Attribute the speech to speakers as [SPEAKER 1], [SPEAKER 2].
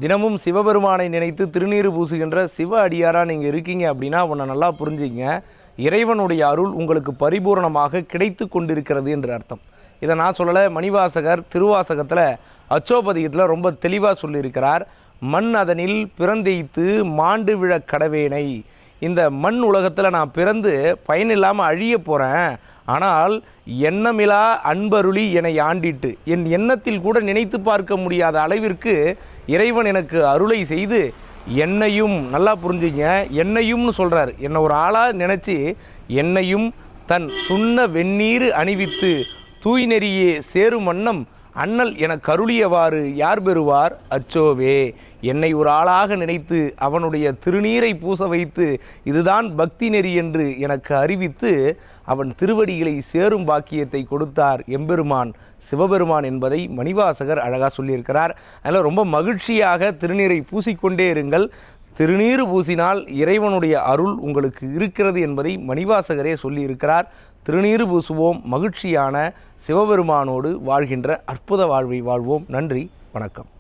[SPEAKER 1] தினமும் சிவபெருமானை நினைத்து திருநீறு பூசுகின்ற சிவ அடியாராக நீங்கள் இருக்கீங்க அப்படின்னா உன்னை நல்லா புரிஞ்சுங்க. இறைவனுடைய அருள் உங்களுக்கு பரிபூர்ணமாக கிடைத்து கொண்டிருக்கிறது என்று அர்த்தம். இதை நான் சொல்லலை, மணிவாசகர் திருவாசகத்தில் அச்சோபதிகத்தில் ரொம்ப தெளிவாக சொல்லியிருக்கிறார். மண் அதனில் பிறந்தெய்த்து மாண்டு விழ கடவேனை. இந்த மண் உலகத்தில் நான் பிறந்து பயனில்லாமல் அழிய போகிறேன், ஆனால் எண்ணமிலா அன்பருளி என்னை ஆண்டிட்டு என் எண்ணத்தில் கூட நினைத்து பார்க்க முடியாத அளவிற்கு இறைவன் எனக்கு அருளை செய்து என்னையும், நல்லா புரிஞ்சுங்க, என்னையும்னு சொல்கிறார். என்னை ஒரு ஆளாக நினச்சி என்னையும் தன் சுண்ண வெந்நீர் அணிவித்து தூய் நெறியே சேரும் வண்ணம் அண்ணல் எனக்கு அருளியவாறு யார் பெறுவார் அச்சோவே. என்னை ஒரு ஆளாக நினைத்து அவனுடைய திருநீரை பூச வைத்து இதுதான் பக்தி நெறி என்று எனக்கு அறிவித்து அவன் திருவடிகளை சேரும் பாக்கியத்தை கொடுத்தார் எம்பெருமான் சிவபெருமான் என்பதை மணிவாசகர் அழகாக சொல்லியிருக்கிறார். அதில் ரொம்ப மகிழ்ச்சியாக திருநீரை பூசிக்கொண்டே இருங்கள். திருநீர் பூசினால் இறைவனுடைய அருள் உங்களுக்கு இருக்கிறது என்பதை மணிவாசகரே சொல்லியிருக்கிறார். திருநீறு பூசுவோம், மகிழ்ச்சியான சிவபெருமானோடு வாழ்கின்ற அற்புத வாழ்வை வாழ்வோம். நன்றி, வணக்கம்.